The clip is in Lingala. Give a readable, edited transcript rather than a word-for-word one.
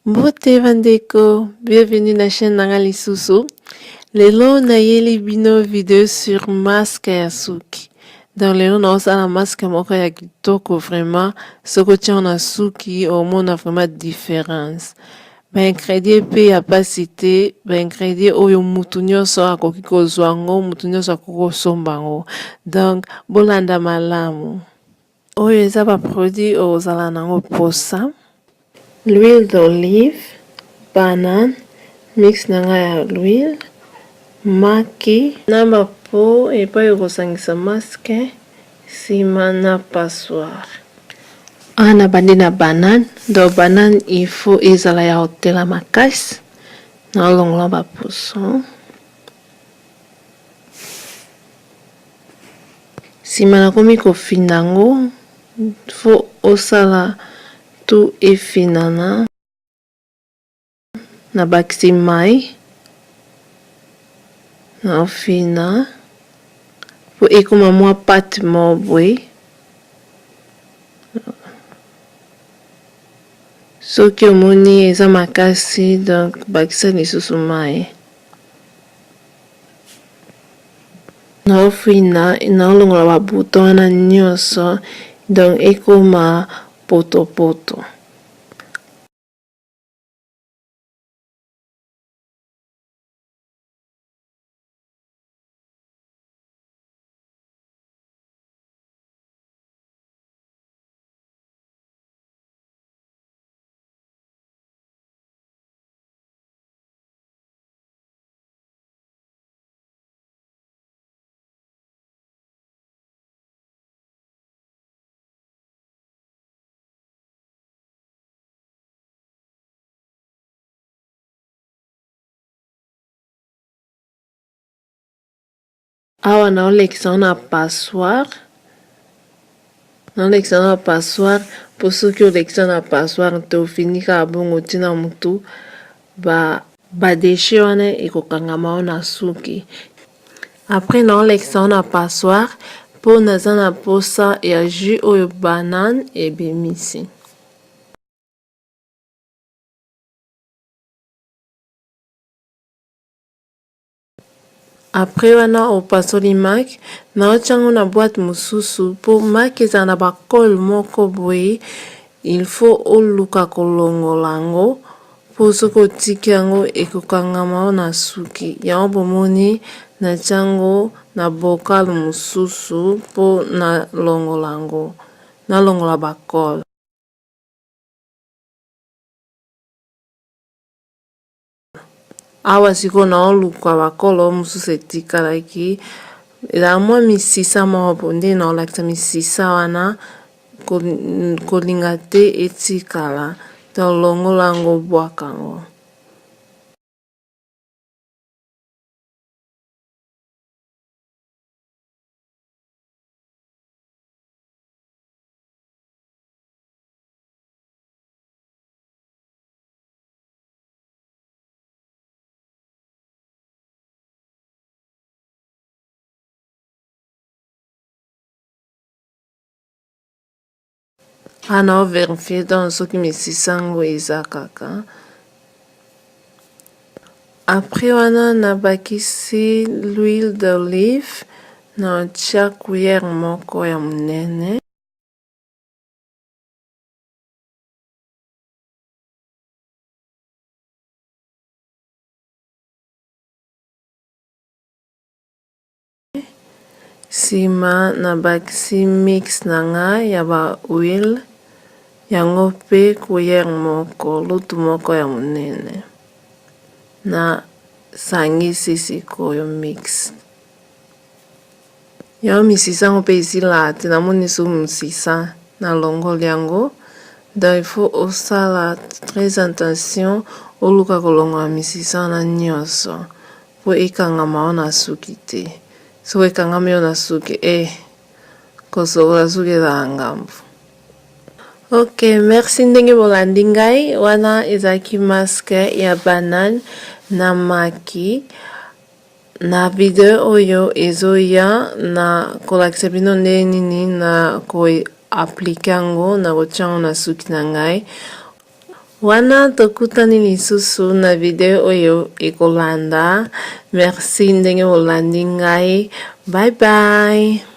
Mbote bandeko, bienvenue na chaîne nanga lisusu. Lelo nayeli bino video sur masque ya suki. Donc lelo naosala masque moko ya kitoko vraiment. Soko tia na suki omona vraiment différence. Ba ingrédient pe ya pasi te, ba ingrédient oyo mutu nyonso akoki kozwa yango, mutu nyonso akoki kosomba yango. Donc bolanda malamu. Oyo eza ba produit ozala nango posa. L'huile d'olive, banane, mix nanga ya l'huile, maki, na po epai okosangisa masque, sima na passoire. Ana bandi na banane, donc banane il faut ezala ya hotela makasi, na longola ba pousson. Sima na komi kofinango, faut osala tout efinana na bakisi mai na ofina po ekoma mwa pate mo boye. Soki omoni eza makasi donc bakisa lisusu mai na ofina na olongola ba buto wana nyonso donc ekoma poto. Awa naolekisa na passoire. Naolekisa na passoire po soki olekisa na passoire te ofinika bongo tina mutu ba déchet wana ekokangama na suki. Après naolekisa na passoire po naza na posa ya jus oyo banane ebimisi. Après wana opasoli mak naotiango na boîte mosusu po mak eza na bakole moko boye, il faut oluka kolongola yango po soki otiki yango ekokangama na suki. Yango bomoni natiango na bokale mosusu po nalongola yango, nalongola bakole. Awa siko naoluka bakolo mosusu etikalaki eza mwa misisa moko nde naolakisa misisa wana kolinga te etikala tolongola yango bwaka yango. Ana overifier donc soki misisa yango eza kaka. Après wana nabakisi l'huile d'olive naotia cuillère moko ya monene. Sima nabakisi mix nanga ya ba huile yango pe cuillère moko, lutu moko ya monene. Na sangisi sikoyo mix. Yango misisa yango pe esila te namoni so misisa na longoli yango. Donc il faut osala très attention oluka kolongola misisa wana nyonso po ekangama na suki te. So ekangami na suki kosokola suki ezala ngambo. Ok, merci ndenge bolandi ngai. Wana ezalaki masque ya banane na maki. Na video oyo ezoya na kolakisa bino ndenge nini na ko aplike yango na kotia yango na suki na ngai. Wana tokutani lisusu na video oyo ekolanda. Merci ndenge olandi ngai. Bye bye.